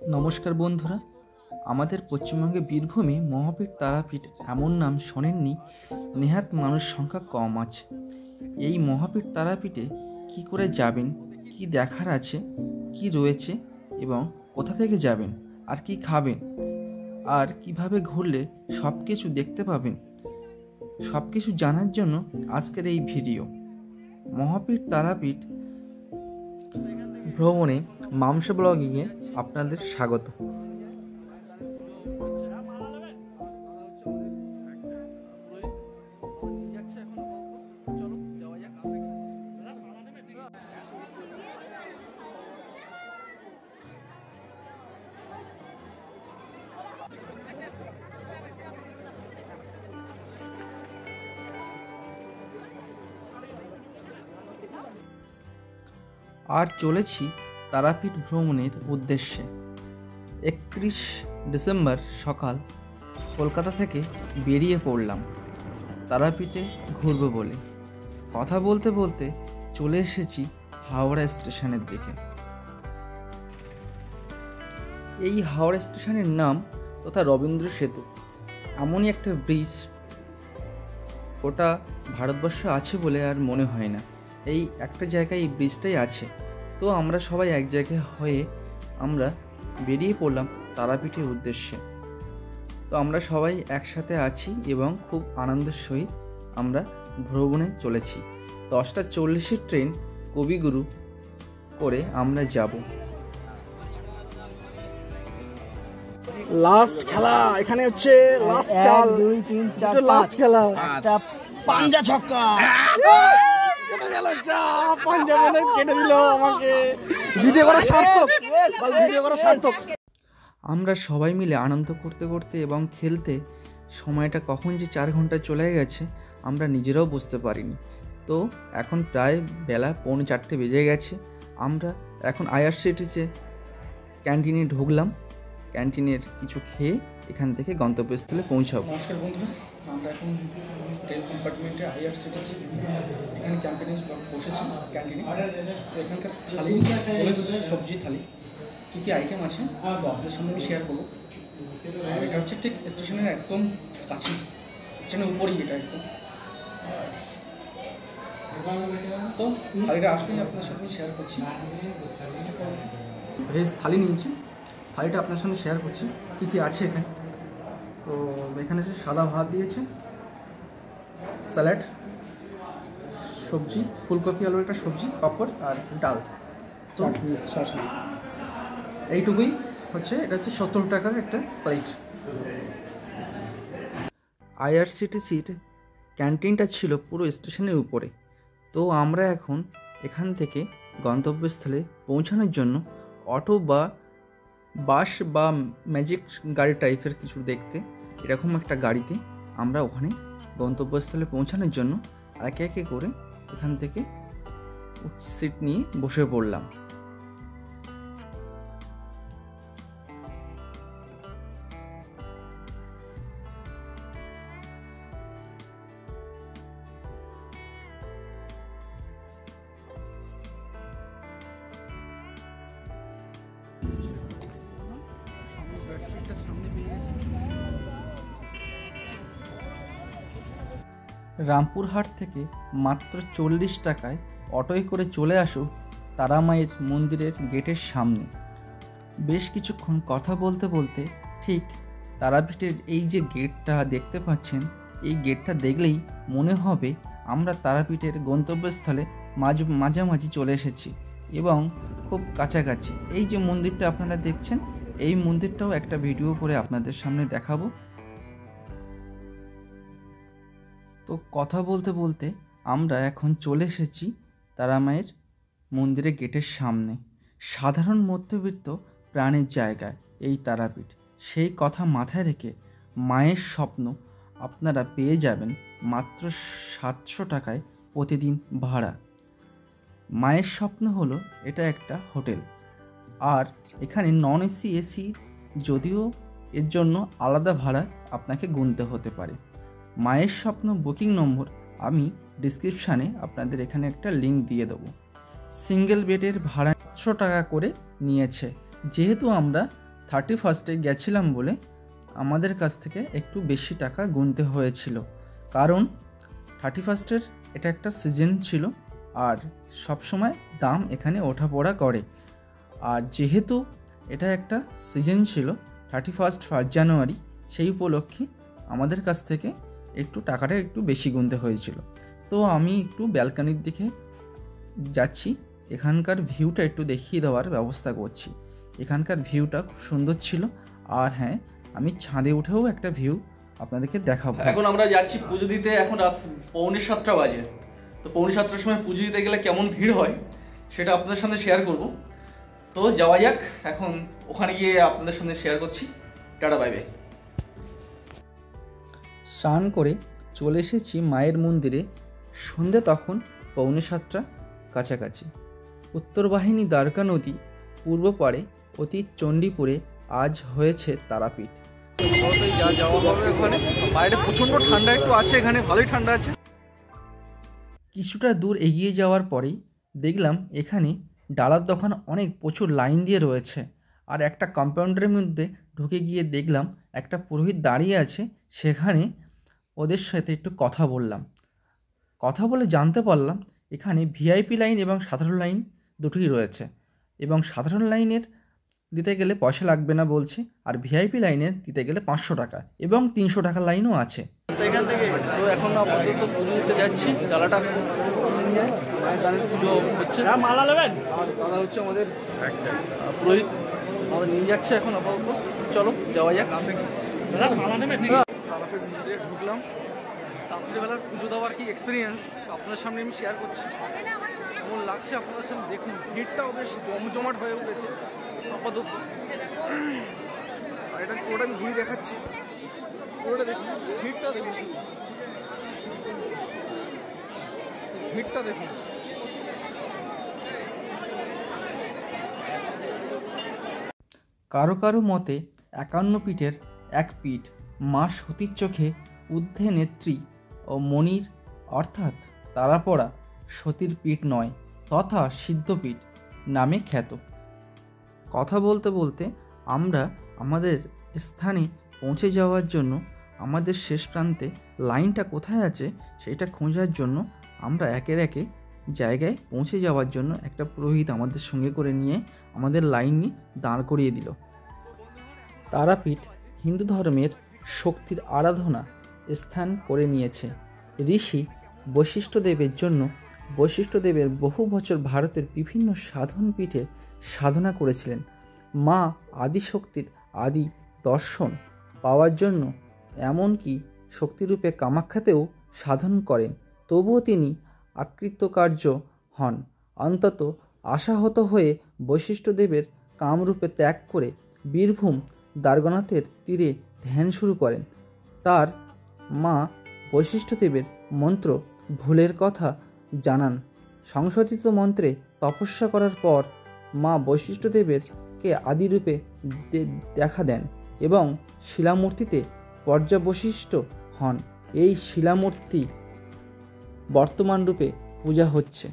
নমস্কার বন্ধুরা, আমাদের পশ্চিমবঙ্গে বীরভূমে মহাপীঠ তারাপীঠ এমন নাম শোনেননি নেহাত মানুষ সংখ্যা কম আছে। এই মহাপীঠ তারাপীঠে কি করে যাবেন, কি দেখার আছে, কি রয়েছে এবং কোথা থেকে যাবেন আর কি খাবেন আর কিভাবে ঘুরলে সব কিছু দেখতে পাবেন, সব কিছু জানার জন্য আজকের এই ভিডিও। মহাপীঠ তারাপীঠ ভ্রমণে মামসা ব্লগিংয়ে আপনাদের স্বাগত। আর চলেছি তারাপীঠ ভ্রমণের উদ্দেশ্যে। 31 ডিসেম্বর সকাল কলকাতা থেকে বেরিয়ে পড়লাম তারাপীঠে ঘুরবো বলে। কথা বলতে বলতে চলে এসেছি হাওড়া স্টেশনের দিকে। এই হাওড়া স্টেশনের নাম তথা রবীন্দ্র সেতু, এমনই একটা ব্রিজ, ওটা ভারতবর্ষে আছে বলে আর মনে হয় না। এই একটা জায়গায় এই ব্রিজটাই আছে। তো আমরা সবাই এক জায়গায় হয়ে আমরা বেরিয়ে পড়লাম তারাপীঠের উদ্দেশ্যে। তো আমরা সবাই একসাথে আছি এবং খুব আনন্দের সহিত আমরা ভ্রমণে চলেছি। 10টা 40-এর ট্রেন কবিগুরু করে আমরা যাব। লাস্ট খেলা এখানে হচ্ছে, লাস্ট চাল 1 2 3 4 লাস্ট খেলা, একটা পাঞ্জা ছক্কা কেটে গেল, যা পাঞ্জা মেনে কেটে দিল আমাকে। ভিডিও করা সার্থক, ভিডিও করা সার্থক। আমরা সবাই মিলে আনন্দ করতে করতে এবং খেলতে সময়টা কখন যে 4 ঘন্টা চলে গেছে আমরা নিজেরাও বুঝতে পারিনি। তো এখন প্রায় বেলা 3:45 বেজে গেছে। আমরা এখন আইআরসিটিসি ক্যান্টিনে ঢুকলাম। ক্যান্টিনের কিছু খেয়ে এখান থেকে গন্তব্যস্থলে পৌঁছাবো। নমস্কার বন্ধুরা, আমরা এখন ট্রেন কম্পার্টমেন্টে আইআরসিটিসি এখানে ক্যান্টিনে বসেছি। ক্যান্টিনে তো এখানকার থালি সবজি থালি কী কী আইটেম আছে তো আপনাদের সঙ্গে আমি শেয়ার করবো। আর এটা হচ্ছে ঠিক স্টেশনের একদম কাছে, স্টেশনের উপরেই এটা একদম। তো থালিটা আসলেই আপনার সাথে আমি শেয়ার করছি। ভেজ থালি নিয়েছি, থালিটা আপনার সঙ্গে শেয়ার করছি কী কী আছে এখানে। তো এখানে হচ্ছে সাদা ভাত দিয়েছে, স্যালাড, সবজি, ফুলকপি আলুর একটা সবজি, পাঁপড় আর ডাল। তো এইটুকুই হচ্ছে, এটা হচ্ছে 70 টাকার একটা প্লেট। আইআরসিটিসির ক্যান্টিনটা ছিল পুরো স্টেশনের উপরে। তো আমরা এখন এখান থেকে গন্তব্যস্থলে পৌঁছানোর জন্য অটো বা বাস বা ম্যাজিক গাড়ি টাইপের কিছু দেখতে এরকম একটা গাড়িতে আমরা ওখানে গন্তব্যস্থলে পৌঁছানোর জন্য একে একে করে এখান থেকে সিট নিয়ে বসে পড়লাম। রামপুরহাট থেকে মাত্র 40 টাকায় অটোয় করে চলে আসো তারামায়ের মন্দিরের গেটের সামনে। বেশ কিছুক্ষণ কথা বলতে বলতে ঠিক তারাপীঠের এই যে গেটটা দেখতে পাচ্ছেন, এই গেটটা দেখলেই মনে হবে আমরা তারাপীঠের গন্তব্যস্থলে মাঝামাঝি চলে এসেছি এবং খুব কাছাকাছি। এই যে মন্দিরটা আপনারা দেখছেন, এই মন্দিরটাও একটা ভিডিও করে আপনাদের সামনে দেখাবো। তো কথা বলতে বলতে আমরা এখন চলে এসেছি তারামায়ের মন্দিরের গেটের সামনে। সাধারণ মধ্যবিত্ত প্রাণের জায়গায় এই তারাপীঠ, সেই কথা মাথায় রেখে মায়ের স্বপ্ন আপনারা পেয়ে যাবেন মাত্র 700 টাকায় প্রতিদিন ভাড়া। মায়ের স্বপ্ন হলো এটা একটা হোটেল, আর এখানে নন এসি এসি যদিও এর জন্য আলাদা ভাড়া আপনাকে গুনতে হতে পারে। মায়ের স্বপ্ন বুকিং নম্বর আমি ডিসক্রিপশানে আপনাদের এখানে একটা লিঙ্ক দিয়ে দেবো। সিঙ্গেল বেডের ভাড়া 100 টাকা করে নিয়েছে। যেহেতু আমরা 31 গেছিলাম বলে আমাদের কাছ থেকে একটু বেশি টাকা গুনতে হয়েছিল, কারণ 31 এটা একটা সিজন ছিল আর সবসময় দাম এখানে ওঠাপড়া করে। আর যেহেতু এটা একটা সিজন ছিল 31 জানুয়ারি, সেই উপলক্ষে আমাদের কাছ থেকে একটু টাকাটা একটু বেশি গুনতে হয়েছিল। তো আমি একটু ব্যালকনির দিকে যাচ্ছি, এখানকার ভিউটা একটু দেখিয়ে দেওয়ার ব্যবস্থা করছি। এখানকার ভিউটা খুব সুন্দর ছিল। আর হ্যাঁ, আমি ছাদে উঠেও একটা ভিউ আপনাদেরকে দেখাবো। এখন আমরা যাচ্ছি পুজো দিতে, এখন রাত 6:45 বাজে। তো 6:45 সময় পুজো দিতে গেলে কেমন ভিড় হয় সেটা আপনাদের সামনে শেয়ার করব। তো যাওয়া যাক, এখন ওখানে গিয়ে আপনাদের সামনে শেয়ার করছি। Tata, bye bye. স্নান করে চলে এসেছি মায়ের মন্দিরে। সন্ধ্যে তখন 6:45 কাছাকাছি। উত্তর বাহিনী দ্বারকা নদী পূর্ব পাড়ে অতীত চণ্ডীপুরে আজ হয়েছে তারাপীঠ। যাওয়া হবে ওখানে। বাইরে প্রচণ্ড ঠান্ডা একটু আছে, এখানে ভালোই ঠান্ডা আছে। কিছুটা দূর এগিয়ে যাওয়ার পরেই দেখলাম এখানে ডালার দোকান অনেক প্রচুর লাইন দিয়ে রয়েছে। আর একটা কম্পাউন্ডারের মধ্যে ঢুকে গিয়ে দেখলাম একটা পুরোহিত দাঁড়িয়ে আছে। সেখানে ওদের সাথে একটু কথা বললাম। কথা বলে জানতে পারলাম এখানে ভিআইপি লাইন এবং সাধারণ লাইন দুটোই রয়েছে, এবং সাধারণ লাইনের দিতে গেলে পয়সা লাগবে না বলছে, আর ভিআইপি লাইনে দিতে গেলে 500 টাকা এবং 300 টাকার লাইনও আছে। এখান থেকে তো এখন আপাতত পুজো দিতে যাচ্ছি। ডালাটা পুজো হচ্ছে, মালা নেবেন, আর দাদা হচ্ছে আমাদের পুরোহিত, আমাদের নিয়ে যাচ্ছে এখন আপাতত। চলো যাওয়া যাক। ঢুকলাম। রাত্রিবেলার পুজো দেওয়ার কি এক্সপিরিয়েন্স আপনাদের সামনে আমি শেয়ার করছি। কেমন লাগছে আপনাদের সামনে দেখুন। ভিড়টাও বেশ জমজমাট হয়ে উঠেছে আপাতত। আর এটা পুরোটা আমি ঘুরে দেখাচ্ছি। পুরোটা দেখুন, ভিড়টা দেখুন, ভিড়টা দেখুন। কারো কারো মতে 51 পীঠের এক পীঠ মা সতীর চোখে ঊর্ধ্বে নেত্রী ও মণির অর্থাৎ তারাপড়া সতীর পীঠ নয়, তথা সিদ্ধপীঠ নামে খ্যাত। কথা বলতে বলতে আমরা আমাদের স্থানে পৌঁছে যাওয়ার জন্য আমাদের শেষ প্রান্তে লাইনটা কোথায় আছে সেটা খোঁজার জন্য আমরা একের একে জায়গায় পৌঁছে যাওয়ার জন্য একটা পুরোহিত আমাদের সঙ্গে করে নিয়ে আমাদের লাইন দাঁড় করিয়ে দিল। তারাপীঠ হিন্দু ধর্মের শক্তির আরাধনা স্থান করে নিয়েছে। ঋষি বশিষ্ঠদেবের জন্য বশিষ্ঠদেবের বহু বছর ভারতের বিভিন্ন সাধন পীঠে সাধনা করেছিলেন। মা আদিশক্তির আদি দর্শন পাওয়ার জন্য এমনকি শক্তিরূপে কামাখ্যাতেও সাধন করেন। তবুও তিনি আকৃতকার্য হন। অন্তত আশাহত হয়ে বশিষ্ঠদেবের কামরূপে ত্যাগ করে বীরভূম দ্বারকানাথের তীরে ধ্যান শুরু করেন। তার মা বশিষ্ঠদেবের মন্ত্র ভুলের কথা জানান। সংশোধিত মন্ত্রে তপস্যা করার পর মা বশিষ্ঠদেবেরকে আদিরূপে দেখা দেন এবং শিলামূর্তিতে পর্যবশিষ্ট হন। এই শিলামূর্তি বর্তমান রূপে পূজা হচ্ছে।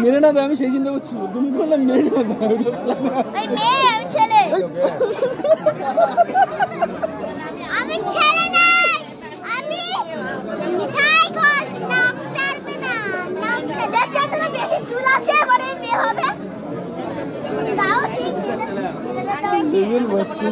মেরে না দেয়, আমি সেই চিন্তা করছি। তুমি বললাম মেরে না দেয়, আমি ছেলে নাই, আমি মিঠাই খাচ্ছি। হচ্ছে।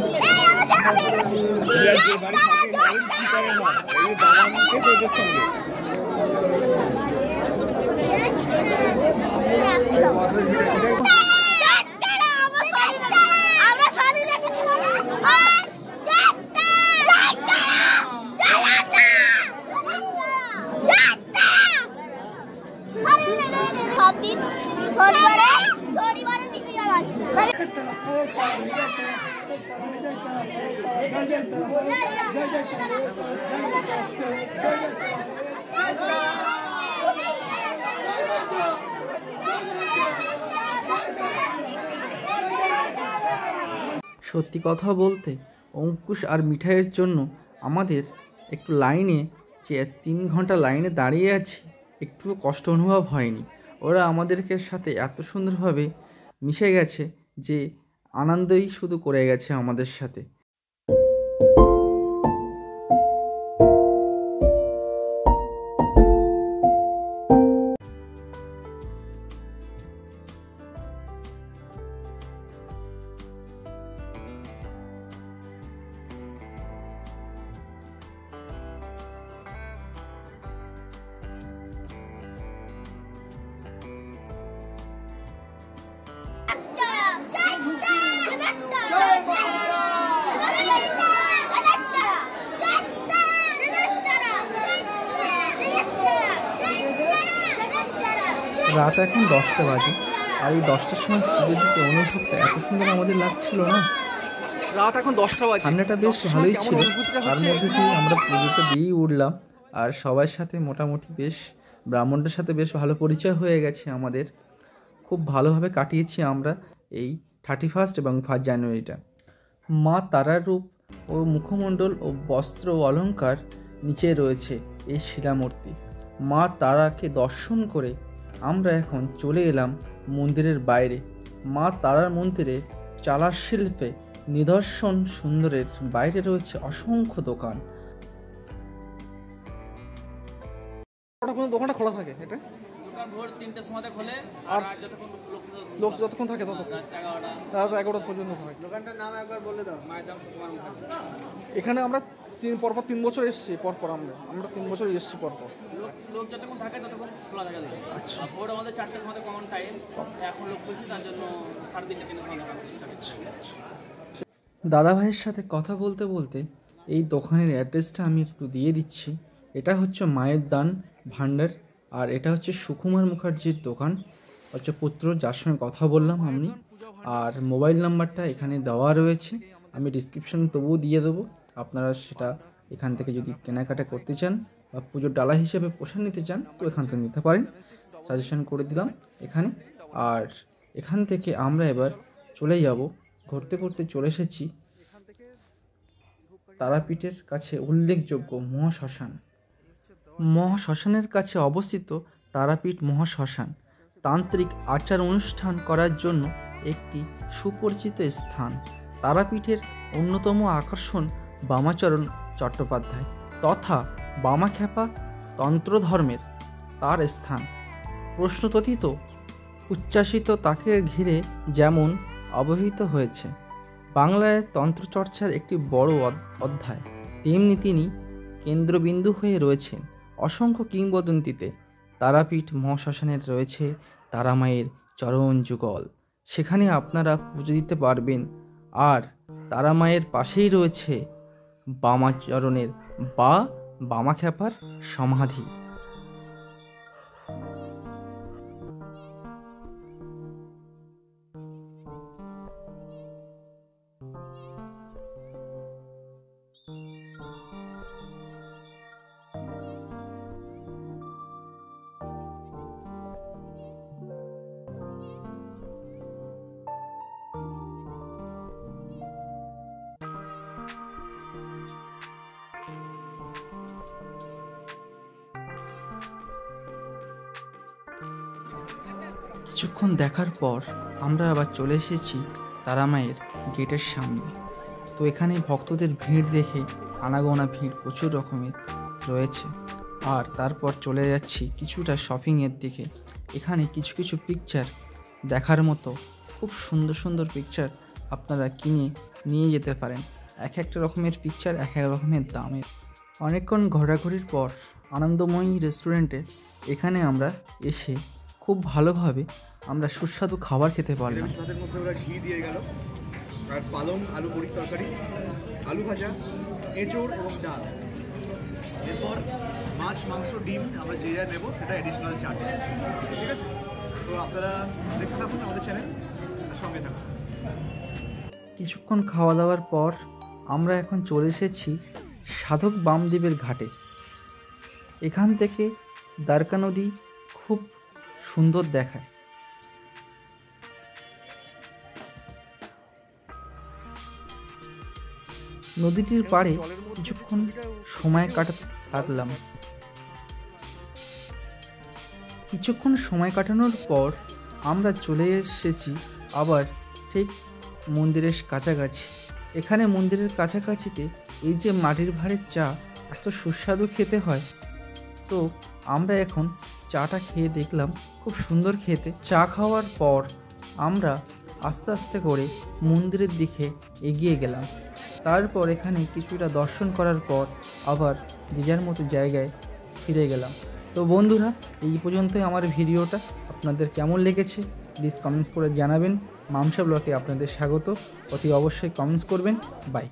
সত্যি কথা বলতে অঙ্কুশ আর মিঠাইয়ের জন্য আমাদের একটু লাইনে যে 3 ঘন্টা লাইনে দাঁড়িয়ে আছি একটুও কষ্ট অনুভব হয়নি। ওরা আমাদেরকে সাথে এত সুন্দরভাবে মিশে গেছে যে আনন্দই শুধু করে গেছে আমাদের সাথে। রাত এখন 10টা বাজে, আর এই 10টার সময় পুজো দিতে অনুভবটা এত সুন্দর আমাদের লাগছিল না। রাত এখন 10টা বাজে, ঠান্ডাটা বেশ ভালোই ছিল, তার মধ্যে দিয়ে আমরা পুজোটা দিয়েই উঠলাম। আর সবার সাথে মোটামুটি বেশ ব্রাহ্মণদের সাথে বেশ ভালো পরিচয় হয়ে গেছে আমাদের। খুব ভালোভাবে কাটিয়েছি আমরা এই 31 এবং 1 জানুয়ারিটা। মা তারার রূপ ও মুখমণ্ডল ও বস্ত্র ও অলঙ্কার নিচে রয়েছে এই শিলামূর্তি। মা তারাকে দর্শন করে আমরা এখন চলে এলাম মন্দিরের বাইরে। মা তারার মন্দিরে চালার শিল্পে নিদর্শন সুন্দরের বাইরে রয়েছে অসংখ্য দোকান। দোকানটা খোলা থাকে, এটা দোকান ভোর 3টের সময় খোলে, আর যতক্ষণ লোক যতক্ষণ থাকে ততক্ষণ, রাত 11টা পর্যন্ত থাকে। দোকানটার নাম একবার বলে দাও। মায়ের নাম সুকুমার মুখার্জি। এখানে আমরা পরপর 3 বছর এসেছি, পরপর আমরা 3 বছর এসেছি পরপর। লোক যতক্ষণ থাকে ততক্ষণ খোলা থাকে। আচ্ছা, ভোর আমাদের 4টের সময় কমন টাইম, এখন লোক বেশি, তার জন্য 3:30 দাদা ভাইয়ের সাথে কথা বলতে বলতে এই দোকানের অ্যাড্রেসটা আমি একটু দিয়ে দিচ্ছি। এটা হচ্ছে মায়ের দান ভাণ্ডার, আর এটা হচ্ছে সুকুমার মুখার্জির দোকান, হচ্ছে পুত্র, যার সঙ্গে কথা বললাম আমি। আর মোবাইল নাম্বারটা এখানে দেওয়া রয়েছে, আমি ডিসক্রিপশন তবুও দিয়ে দেবো। আপনারা সেটা এখান থেকে যদি কেনাকাটা করতে চান বা পুজোর ডালা হিসেবে পোষণ নিতে চান তো এখান থেকে নিতে পারেন, সাজেশন করে দিলাম এখানে। আর এখান থেকে আমরা এবার চলে যাব, ঘুরতে ঘুরতে চলে এসেছি তারাপীঠের কাছে উল্লেখযোগ্য মহাশ্মশান। মহাশ্মশানের কাছে অবস্থিত তারাপীঠ মহাশ্মশান তান্ত্রিক আচার অনুষ্ঠান করার জন্য একটি সুপরিচিত স্থান। তারাপীঠের অন্যতম আকর্ষণ বামাচরণ চট্টোপাধ্যায় তথা বামাখ্যাপা তন্ত্রধর্মের তার স্থান। প্রশ্নতথিত উচ্ছ্বাসিত তাকে ঘিরে যেমন অবহিত হয়েছে বাংলার তন্ত্রচর্চার একটি বড় অধ্যায়, তেমনি তিনি কেন্দ্রবিন্দু হয়ে রয়েছেন অসংখ্য কিংবদন্তিতে। তারাপীঠ মহাশ্মশানের রয়েছে তারামায়ের চরণ যুগল, সেখানে আপনারা পুজো দিতে পারবেন। আর তারামায়ের পাশেই রয়েছে বামাচরণের বা বামাখ্যাপার সমাধি। কিছুক্ষণ দেখার পর আমরা আবার চলে এসেছি তারামায়ের গেটের সামনে। তো এখানে ভক্তদের ভিড় দেখে আনাগোনা ভিড় প্রচুর রকমের রয়েছে। আর তারপর চলে যাচ্ছি কিছুটা শপিংয়ের দিকে। এখানে কিছু কিছু পিকচার দেখার মতো, খুব সুন্দর সুন্দর পিকচার আপনারা কিনে নিয়ে যেতে পারেন। এক একটা রকমের পিকচার, এক এক রকমের দামের। অনেকক্ষণ ঘোরাঘুরির পর আনন্দময়ী রেস্টুরেন্টে এখানে আমরা এসে খুব ভালোভাবে আমরা সুস্বাদু খাবার খেতে পারলাম। তাদের মধ্যে ওরা ঘি দিয়ে গেল, আর পালং আলু বড়ির তরকারি, আলু ভাজা, এঁচোড় এবং ডাল। এরপর মাছ, মাংস, ডিম আমরা যে যা নেবো সেটা এডিশনাল চার্জেস। ঠিক আছে, তো আপনারা দেখতে থাকুন আমাদের চ্যানেল, সঙ্গে থাকুন। কিছুক্ষণ খাওয়া দাওয়ার পর আমরা এখন চলে এসেছি সাধক বামদেবের ঘাটে। এখান থেকে দ্বারকা নদী খুব সুন্দর দেখায়। নদীটির পাড়ে কিছুক্ষণ সময় কাটাতে থাকলাম। কিছুক্ষণ সময় কাটানোর পর আমরা চলে এসেছি আবার ঠিক মন্দিরের কাছাকাছি। এখানে মন্দিরের কাছাকাছিতে এই যে মাটির ভাঁড়ের চা এত সুস্বাদু খেতে হয়, তো আমরা এখন চাটা খেয়ে দেখলাম খুব সুন্দর খেতে। চা খাওয়ার পর আমরা আস্তে আস্তে করে মন্দিরের দিকে এগিয়ে গেলাম। তারপর এখানে কিছুটা দর্শন করার পর আবার যে যার মতো জায়গায় ফিরে গেলাম। তো বন্ধুরা, এই পর্যন্তই আমার ভিডিওটা। আপনাদের কেমন লেগেছে প্লিজ কমেন্টস করে জানাবেন। মামসা ব্লগে আপনাদের স্বাগত, অতি অবশ্যই কমেন্টস করবেন। বাই।